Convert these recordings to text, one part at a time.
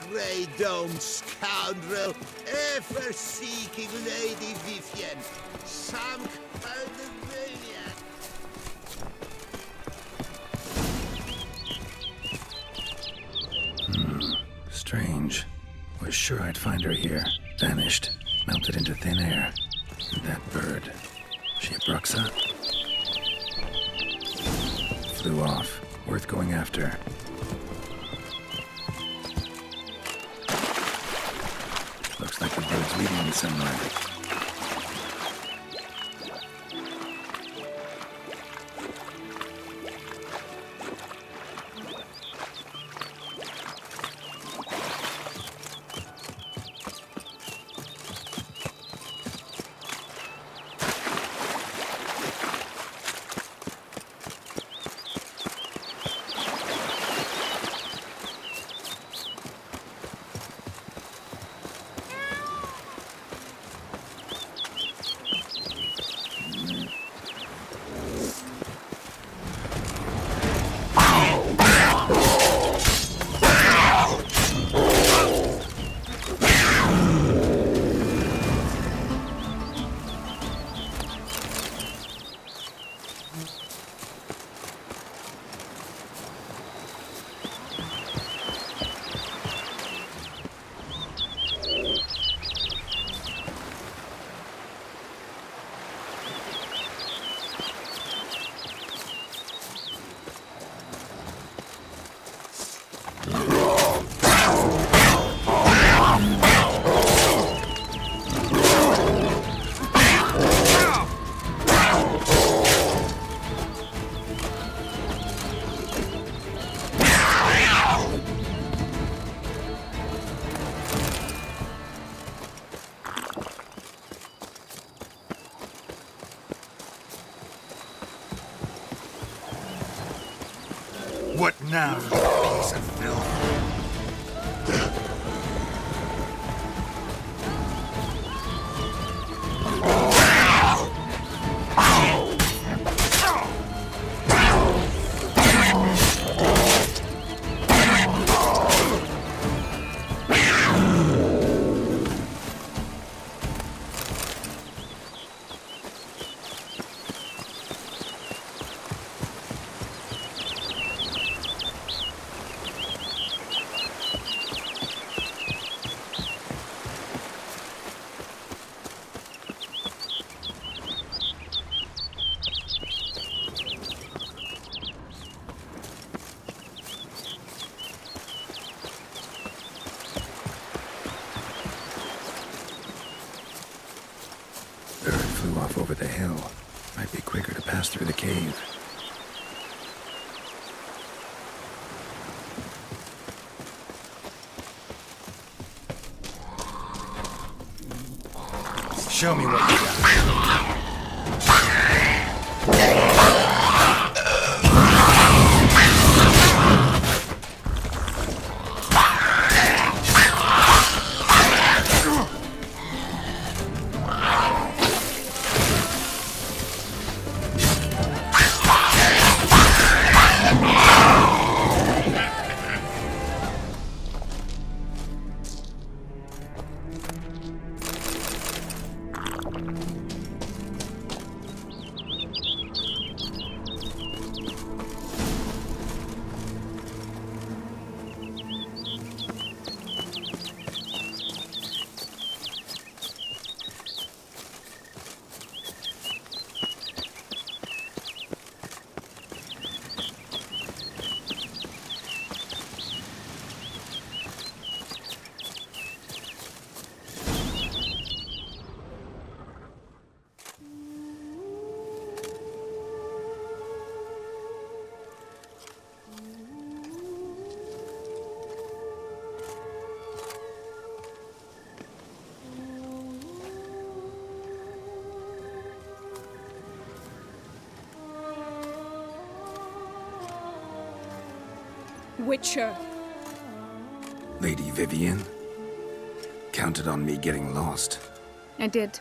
Grey Dome scoundrel, ever-seeking Lady Vivienne, some kind of maniac. Strange. Was sure I'd find her here. Vanished. Melted into thin air. And that bird. She a Bruxa? Flew off. Worth going after. Looks like the bird's leading me somewhere. What now, you piece of filth? Bird flew off over the hill. Might be quicker to pass through the cave. Show me what you got. Witcher. Lady Vivienne? Counted on me getting lost. I did.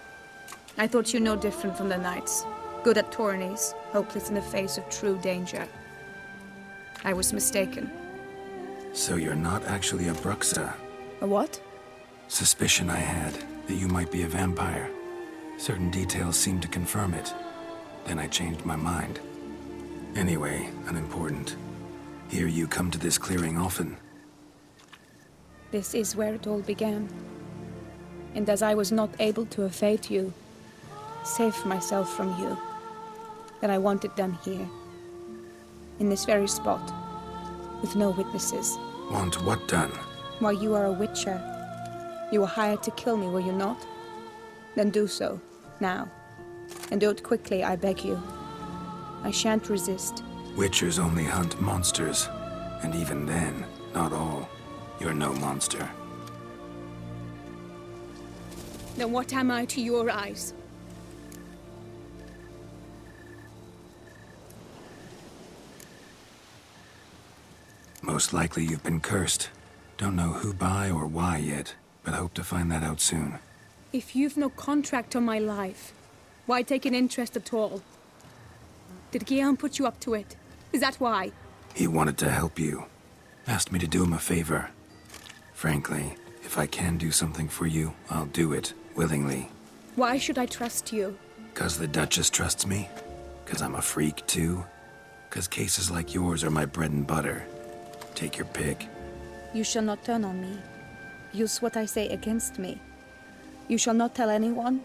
I thought you no different from the knights. Good at tourneys, hopeless in the face of true danger. I was mistaken. So you're not actually a Bruxa? A what? Suspicion I had that you might be a vampire. Certain details seemed to confirm it. Then I changed my mind. Anyway, unimportant. Hear you come to this clearing often. This is where it all began. And as I was not able to evade you, save myself from you, that I want it done here. In this very spot. With no witnesses. Want what done? Why, you are a witcher. You were hired to kill me, were you not? Then do so, now. And do it quickly, I beg you. I shan't resist. Witchers only hunt monsters. And even then, not all. You're no monster. Then what am I to your eyes? Most likely you've been cursed. Don't know who by or why yet, but hope to find that out soon. If you've no contract on my life, why take an interest at all? Did Guillaume put you up to it? Is that why? He wanted to help you. Asked me to do him a favor. Frankly, if I can do something for you, I'll do it, willingly. Why should I trust you? 'Cause the Duchess trusts me? 'Cause I'm a freak, too? 'Cause cases like yours are my bread and butter. Take your pick. You shall not turn on me. Use what I say against me. You shall not tell anyone?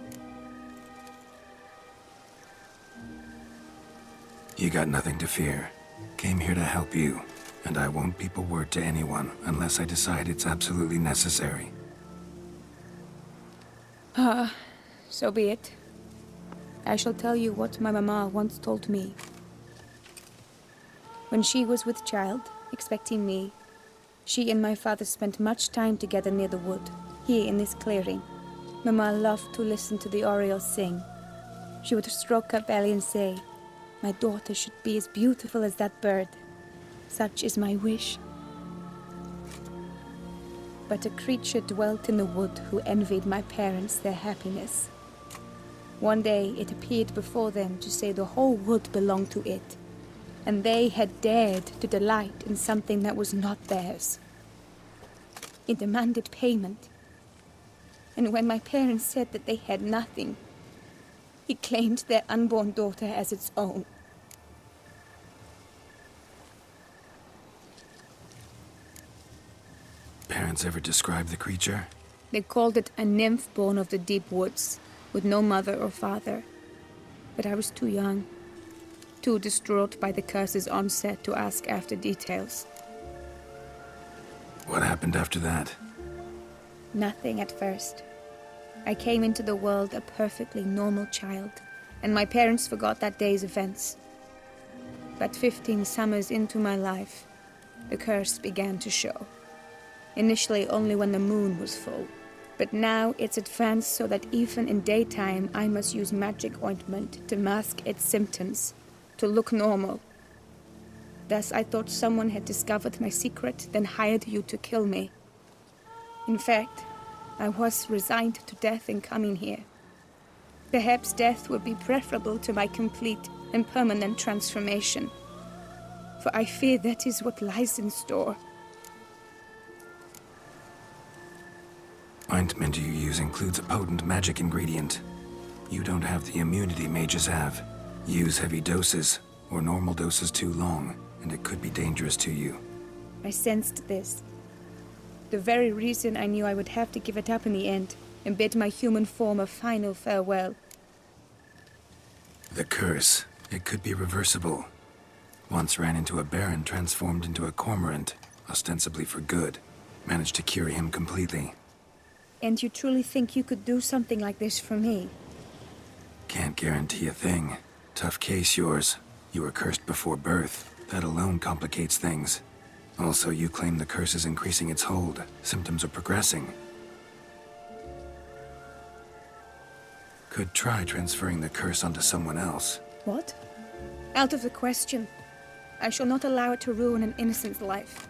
You got nothing to fear. Came here to help you, and I won't peep a word to anyone unless I decide it's absolutely necessary. So be it. I shall tell you what my mama once told me. When she was with child, expecting me, she and my father spent much time together near the wood, here in this clearing. Mama loved to listen to the orioles sing. She would stroke her belly and say, "My daughter should be as beautiful as that bird. Such is my wish." But a creature dwelt in the wood who envied my parents their happiness. One day it appeared before them to say the whole wood belonged to it, and they had dared to delight in something that was not theirs. It demanded payment. And when my parents said that they had nothing, it claimed their unborn daughter as its own. Parents ever describe the creature? They called it a nymph born of the deep woods, with no mother or father. But I was too young, too distraught by the curse's onset to ask after details. What happened after that? Nothing at first. I came into the world a perfectly normal child, and my parents forgot that day's events. But 15 summers into my life, the curse began to show. Initially only when the moon was full, but now it's advanced so that even in daytime I must use magic ointment to mask its symptoms, to look normal. Thus I thought someone had discovered my secret, then hired you to kill me. In fact, I was resigned to death in coming here. Perhaps death would be preferable to my complete and permanent transformation, for I fear that is what lies in store. Ointment you use includes a potent magic ingredient. You don't have the immunity mages have. Use heavy doses, or normal doses too long, and it could be dangerous to you. I sensed this. The very reason I knew I would have to give it up in the end, and bid my human form a final farewell. The curse, it could be reversible. Once ran into a baron transformed into a cormorant, ostensibly for good. Managed to cure him completely. And you truly think you could do something like this for me? Can't guarantee a thing. Tough case, yours. You were cursed before birth. That alone complicates things. Also, you claim the curse is increasing its hold. Symptoms are progressing. Could try transferring the curse onto someone else. What? Out of the question. I shall not allow it to ruin an innocent's life.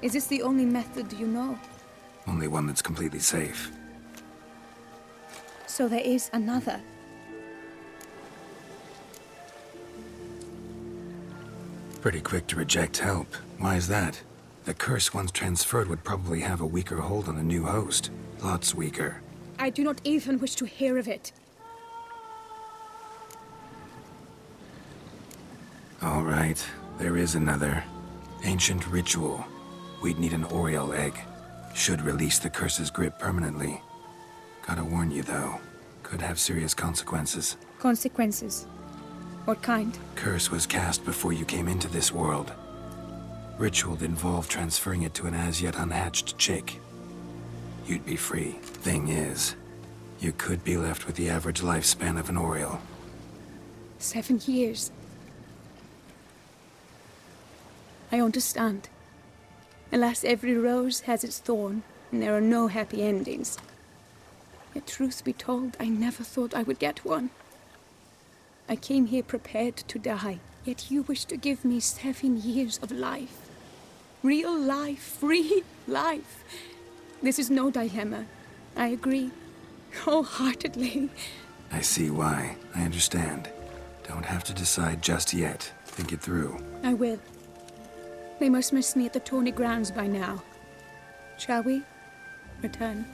Is this the only method you know? Only one that's completely safe. So there is another. Pretty quick to reject help. Why is that? The curse once transferred would probably have a weaker hold on the new host. Lots weaker. I do not even wish to hear of it. All right, there is another. Ancient ritual. We'd need an Oriole egg. Should release the curse's grip permanently. Gotta warn you, though. Could have serious consequences. Consequences? What kind? Curse was cast before you came into this world. Ritual involved transferring it to an as-yet unhatched chick. You'd be free. Thing is, you could be left with the average lifespan of an Oriole. 7 years. I understand. Alas, every rose has its thorn, and there are no happy endings. Yet truth be told, I never thought I would get one. I came here prepared to die, yet you wish to give me 7 years of life. Real life, free life. This is no dilemma. I agree. Wholeheartedly. I see why. I understand. Don't have to decide just yet. Think it through. I will. They must miss me at the tourney grounds by now. Shall we? Return.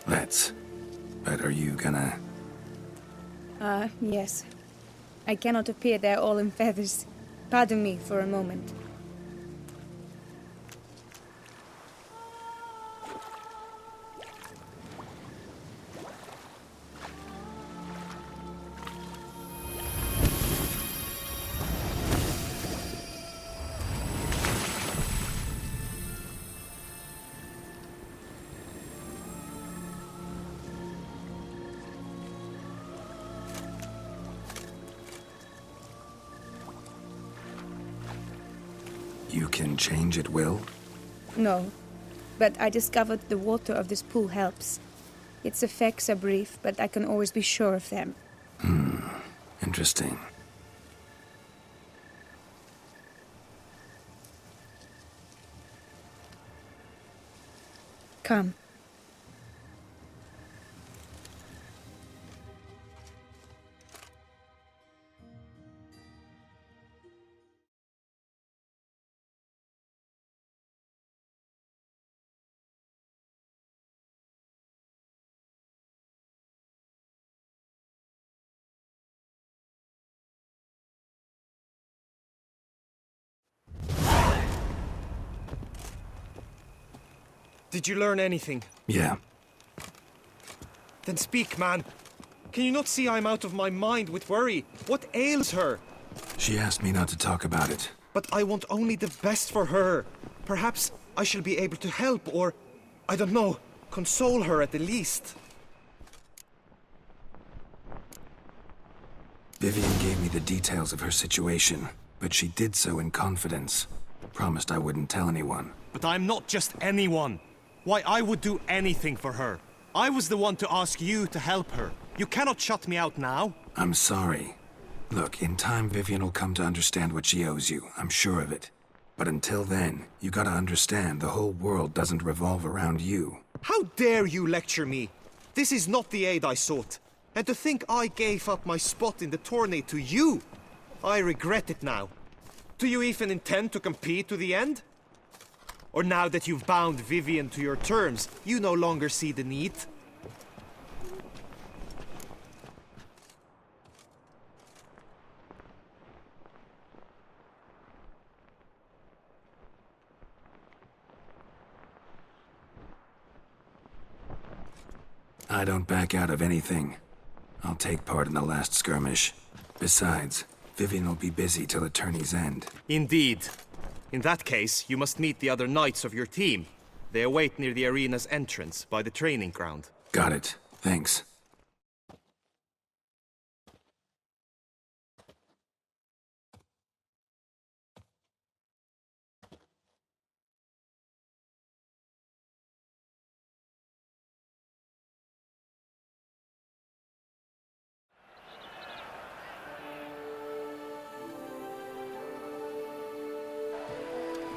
Let's. But are you gonna... Yes. I cannot appear there all in feathers. Pardon me for a moment. You can change at will? No, but I discovered the water of this pool helps. Its effects are brief, but I can always be sure of them. Interesting. Come. Did you learn anything? Yeah. Then speak, man. Can you not see I'm out of my mind with worry? What ails her? She asked me not to talk about it. But I want only the best for her. Perhaps I shall be able to help or, I don't know, console her at the least. Vivian gave me the details of her situation, but she did so in confidence. Promised I wouldn't tell anyone. But I'm not just anyone. Why, I would do anything for her. I was the one to ask you to help her. You cannot shut me out now. I'm sorry. Look, in time Vivian will come to understand what she owes you. I'm sure of it. But until then, you gotta understand the whole world doesn't revolve around you. How dare you lecture me? This is not the aid I sought. And to think I gave up my spot in the tourney to you. I regret it now. Do you even intend to compete to the end? Or now that you've bound Vivian to your terms, you no longer see the need? I don't back out of anything. I'll take part in the last skirmish. Besides, Vivian will be busy till the tourney's end. Indeed. In that case, you must meet the other knights of your team. They await near the arena's entrance, by the training ground. Got it. Thanks.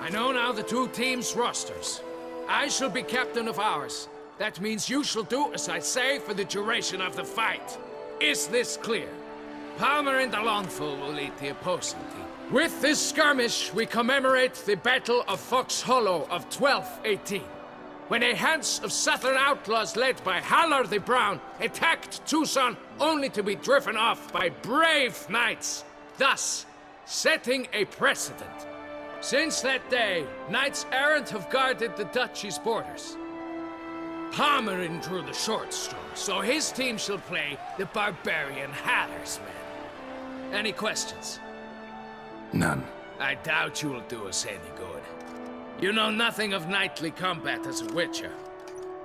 I know now the two teams' rosters. I shall be captain of ours. That means you shall do as I say for the duration of the fight. Is this clear? Palmer and the Longful will lead the opposing team. With this skirmish, we commemorate the Battle of Fox Hollow of 1218, when a Hans of Southern outlaws led by Halar the Brown attacked Tucson only to be driven off by brave knights, thus setting a precedent. Since that day, knights errant have guarded the duchy's borders. Palmerin drew the short straw, so his team shall play the barbarian Halar's men. Any questions? None. I doubt you will do us any good. You know nothing of knightly combat as a witcher.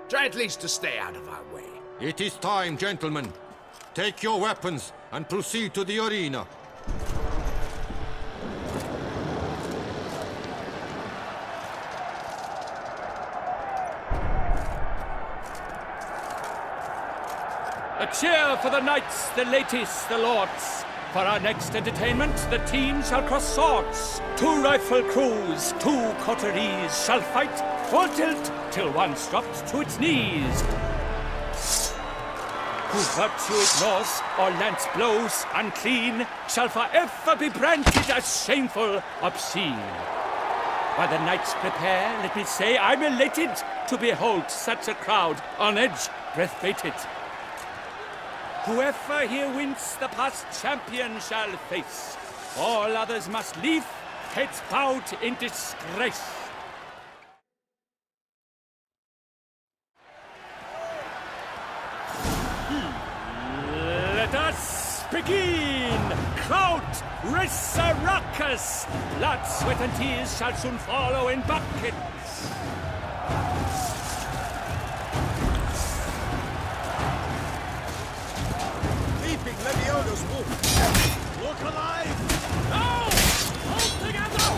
Try at least to stay out of our way. It is time, gentlemen. Take your weapons and proceed to the arena. A cheer for the knights, the ladies, the lords. For our next entertainment, the teams shall cross swords. 2 rifle crews, 2 coteries shall fight full tilt till one's dropped to its knees. Who virtue ignores or lance blows unclean shall forever be branded as shameful, obscene. While the knights prepare, let me say I'm elated to behold such a crowd on edge, breath baited. Whoever here wins, the past champion shall face. All others must leave, heads bowed in disgrace. Let us begin! Crowd, raise a ruckus! Blood, sweat, and tears shall soon follow in buckets. Leaping Leviosa's wolf. Look alive! No! Hold together!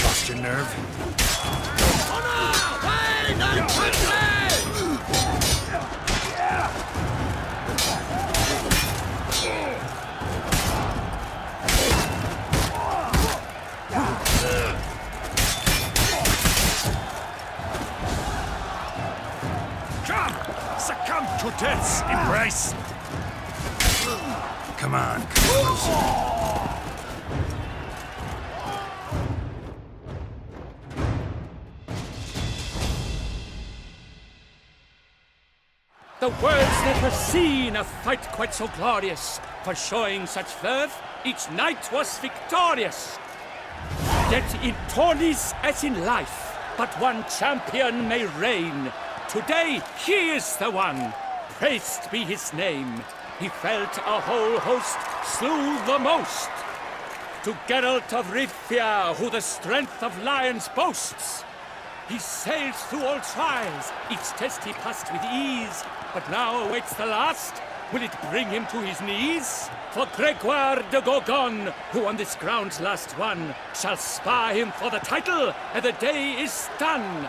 Lost your nerve? Come! Succumb to death's embrace! Come on, come closer. The world's never seen a fight quite so glorious. For showing such verve, each knight was victorious. Yet in tourneys as in life, but one champion may reign. Today, he is the one. Praised be his name. He felt a whole host, slew the most. To Geralt of Rivia, who the strength of lions boasts. He sailed through all trials, each test he passed with ease. But now awaits the last. Will it bring him to his knees? For Gregoire de Gorgon, who on this ground last won, shall spar him for the title, and the day is done.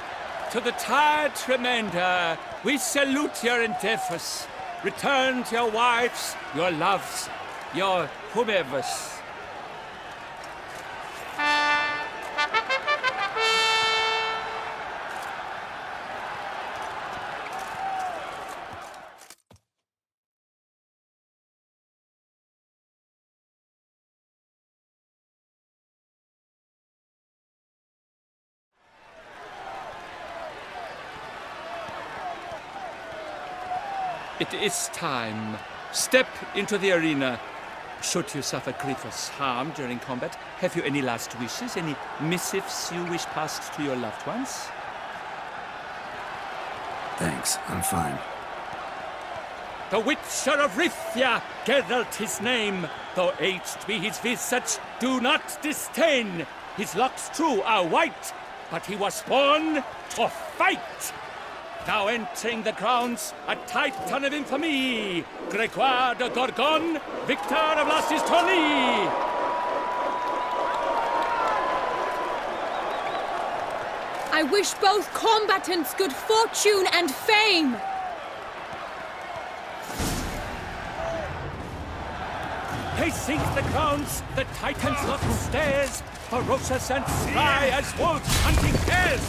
To the tired remainder, we salute your endeavors. Return to your wives, your loves, your whomevers. It is time. Step into the arena. Should you suffer grievous harm during combat, have you any last wishes, any missives you wish passed to your loved ones? Thanks, I'm fine. The Witcher of Rivia, Geralt his name. Though aged be his visage, do not disdain. His locks true are white, but he was born to fight. Now entering the grounds, a titan of infamy, Gregoire de Gorgon, victor of Lastis Tourney. I wish both combatants good fortune and fame. Pacing the grounds, the titans look stares, ferocious and sly as wolves hunting hares.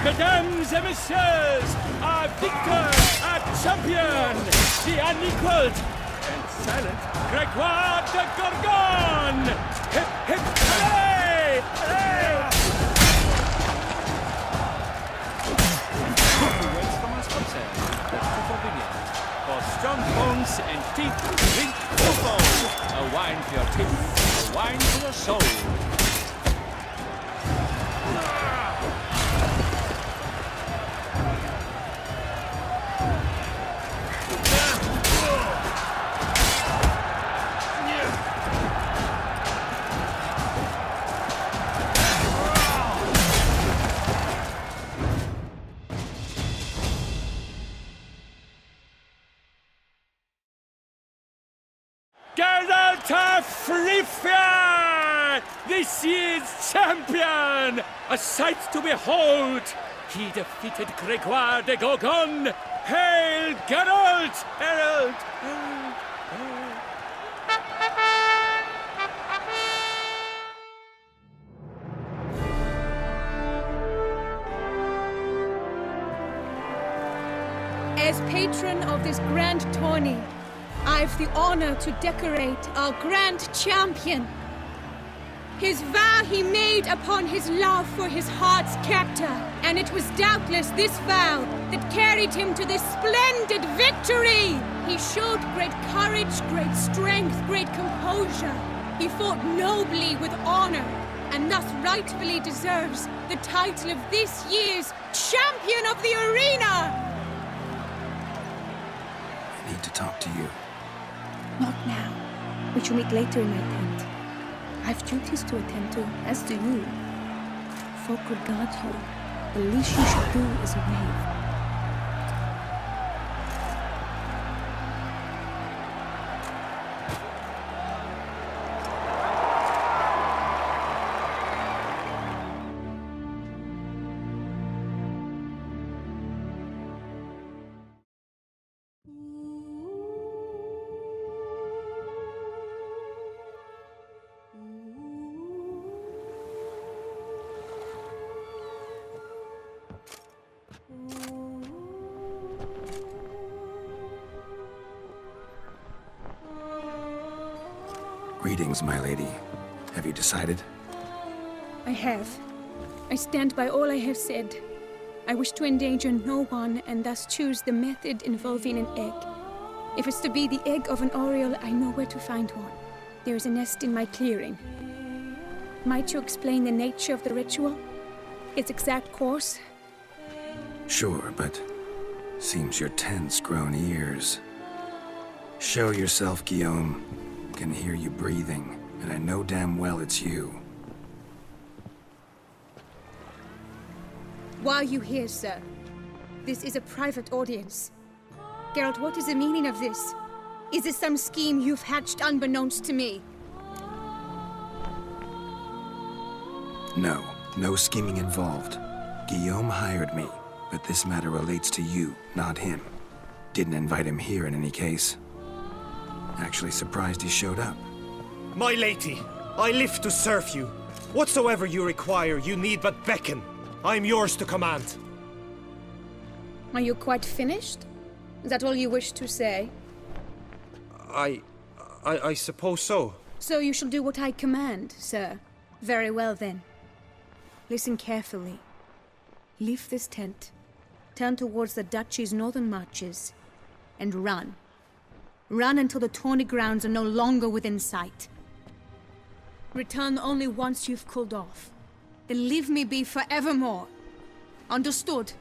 Mesdames et messieurs, our victor, our champion, the unequaled and silent Gregoire de Gorgon! Hip, hip, hooray! Hooray! Words from our sponsor, the Tufo Vineyard. For strong bones and teeth, drink Tufo. A wine for your teeth, a wine for your soul. Geralt of Rivia! This year's champion! A sight to behold! He defeated Gregoire de Gorgon! Hail Geralt! Herald! Herald! Herald! As patron of this grand tourney, I've the honor to decorate our grand champion. His vow he made upon his love for his heart's captor, and it was doubtless this vow that carried him to this splendid victory. He showed great courage, great strength, great composure. He fought nobly with honor, and thus rightfully deserves the title of this year's Champion of the Arena! I need to talk to you. Not now. We shall meet later in my tent. I've duties to attend to, as do you. Folk regard you. The least you should do is wave. Greetings, my lady. Have you decided? I have. I stand by all I have said. I wish to endanger no one and thus choose the method involving an egg. If it's to be the egg of an oriole, I know where to find one. There is a nest in my clearing. Might you explain the nature of the ritual? Its exact course? Sure, but seems your tense grown ears. Show yourself, Guillaume. Can hear you breathing, and I know damn well it's you. Why are you here, sir? This is a private audience. Geralt, what is the meaning of this? Is this some scheme you've hatched unbeknownst to me? No scheming involved. Guillaume hired me, but this matter relates to you, not him. Didn't invite him here in any case. Actually surprised he showed up. My lady, I live to serve you. Whatsoever you require, you need but beckon. I am yours to command. Are you quite finished? Is that all you wish to say? I suppose so. So you shall do what I command, sir. Very well, then. Listen carefully. Leave this tent, turn towards the Duchy's northern marches, and run. Run until the tourney grounds are no longer within sight. Return only once you've cooled off. Then leave me be forevermore. Understood?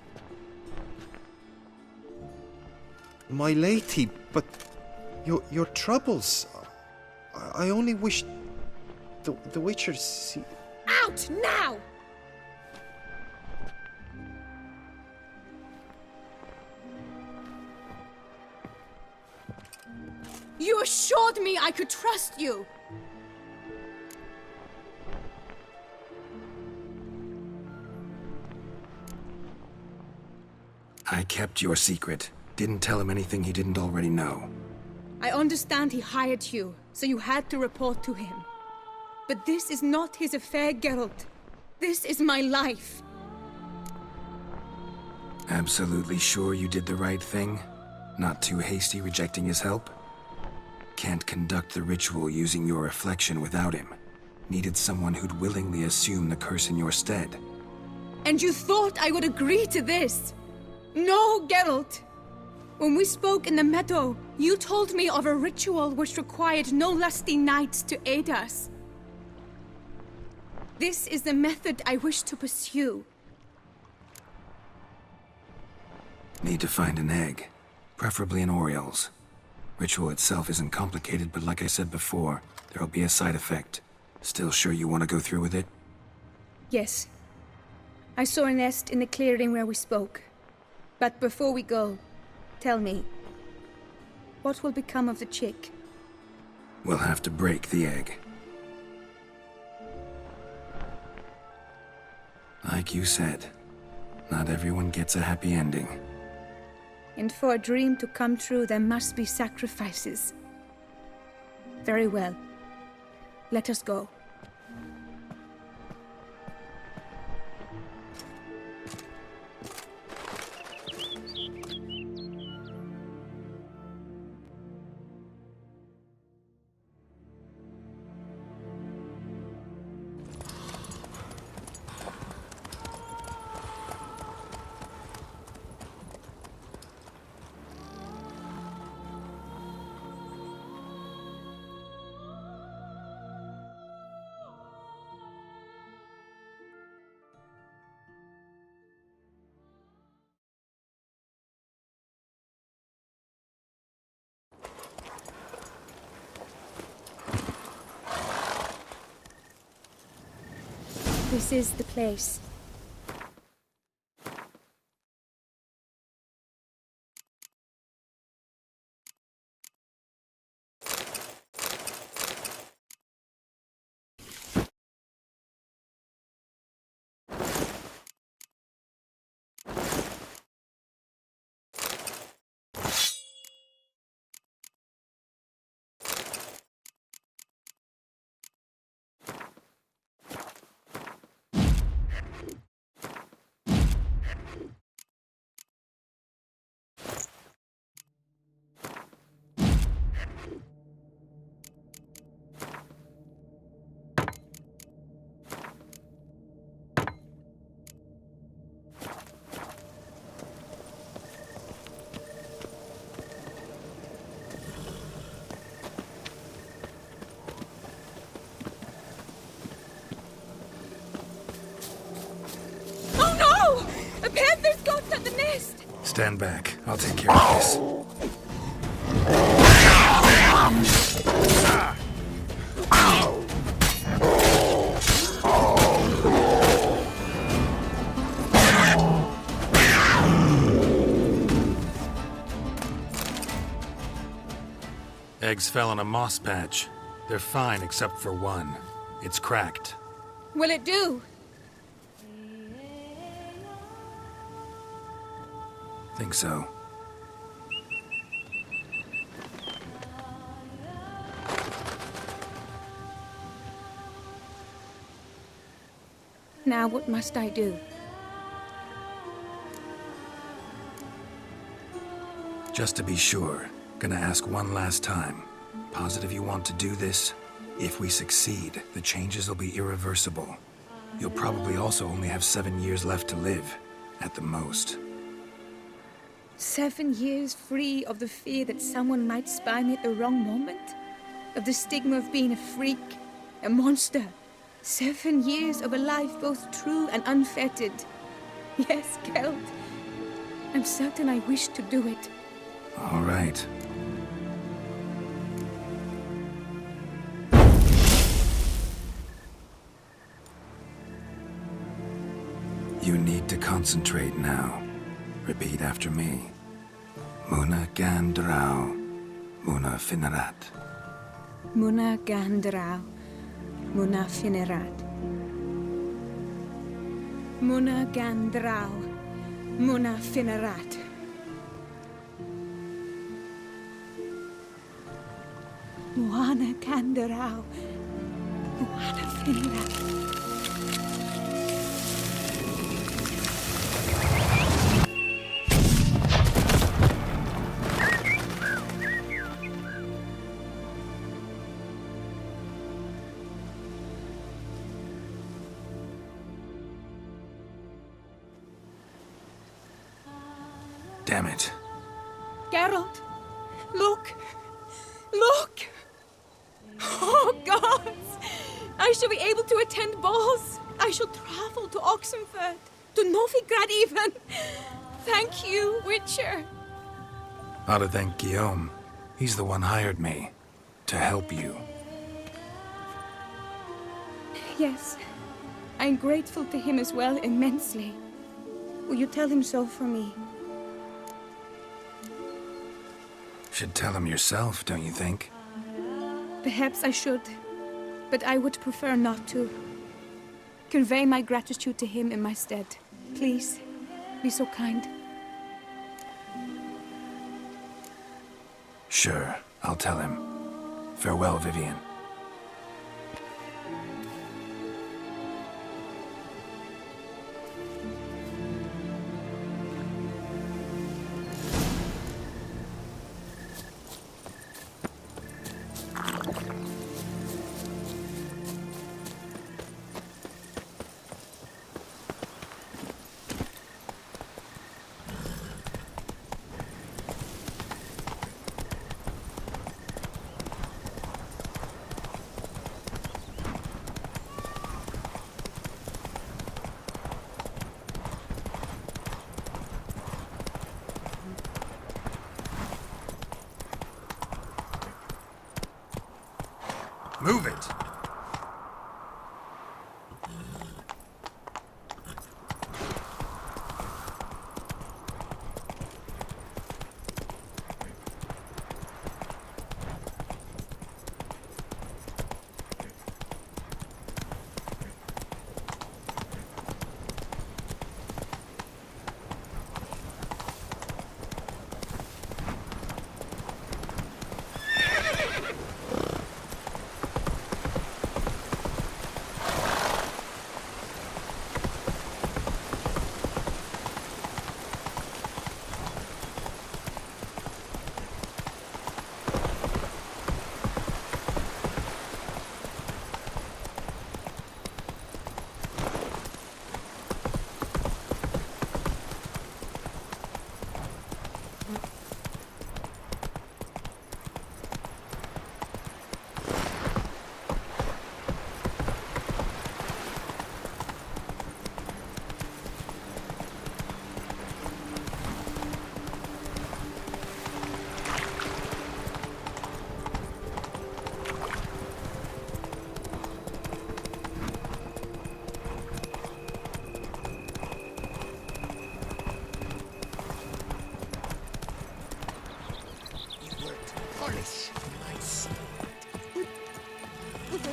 My lady, but your troubles. I only wish the Witcher see. Out now! You assured me I could trust you! I kept your secret. Didn't tell him anything he didn't already know. I understand he hired you, so you had to report to him. But this is not his affair, Geralt. This is my life. Absolutely sure you did the right thing? Not too hasty rejecting his help? Can't conduct the ritual using your reflection without him. Needed someone who'd willingly assume the curse in your stead. And you thought I would agree to this? No, Geralt! When we spoke in the meadow, you told me of a ritual which required no lusty knights to aid us. This is the method I wish to pursue. Need to find an egg. Preferably an Oriole's. Ritual itself isn't complicated, but like I said before, there'll be a side effect. Still sure you want to go through with it? Yes. I saw a nest in the clearing where we spoke. But before we go, tell me, what will become of the chick? We'll have to break the egg. Like you said, not everyone gets a happy ending. And for a dream to come true, there must be sacrifices. Very well. Let us go. This is the place. Stand back. I'll take care of this. Eggs fell on a moss patch. They're fine except for one. It's cracked. Will it do? Think so. Now what must I do? Just to be sure, gonna ask one last time. Positive you want to do this? If we succeed, the changes will be irreversible. You'll probably also only have 7 years left to live, at the most. 7 years free of the fear that someone might spy me at the wrong moment? Of the stigma of being a freak, a monster? 7 years of a life both true and unfettered. Yes, Geralt. I'm certain I wish to do it. All right. You need to concentrate now. Repeat after me. Muna Gan Drau. Muna Finerat. Muna Gandrau. Muna Finerat. Muna Gandrau. Muna Finerat. Muana Gandrau. Muana Finerat. Damn it. Geralt, look! Look! Oh, gods! I shall be able to attend balls. I shall travel to Oxenfurt, to Novigrad even. Thank you, Witcher. Ought to thank Guillaume. He's the one hired me. To help you. Yes, I'm grateful to him as well, immensely. Will you tell him so for me? Should tell him yourself, don't you think? Perhaps I should, but I would prefer not to. Convey my gratitude to him in my stead. Please, be so kind. Sure, I'll tell him. Farewell, Vivian. Move it!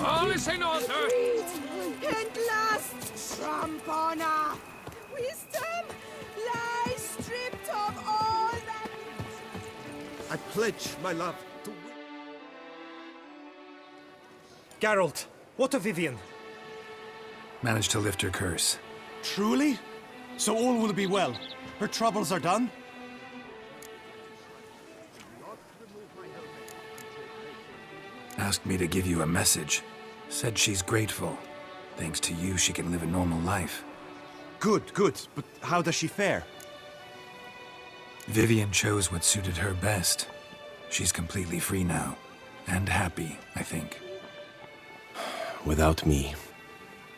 All is in order. And last, Trampona! Wisdom lies stripped of all that... I pledge my love to... Geralt, what of Vivian? Managed to lift her curse. Truly? So all will be well. Her troubles are done? Asked me to give you a message. Said she's grateful. Thanks to you, she can live a normal life. Good, good. But how does she fare? Vivian chose what suited her best. She's completely free now. And happy, I think. Without me.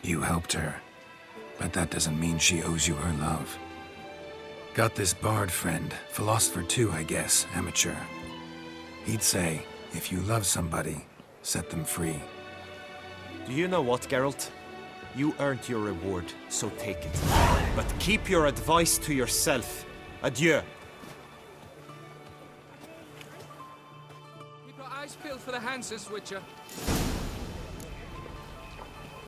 You helped her. But that doesn't mean she owes you her love. Got this bard friend, philosopher too, I guess, amateur. He'd say, if you love somebody, set them free. Do you know what, Geralt? You earned your reward, so take it. But keep your advice to yourself. Adieu. Nice pill for the Hanses, Witcher.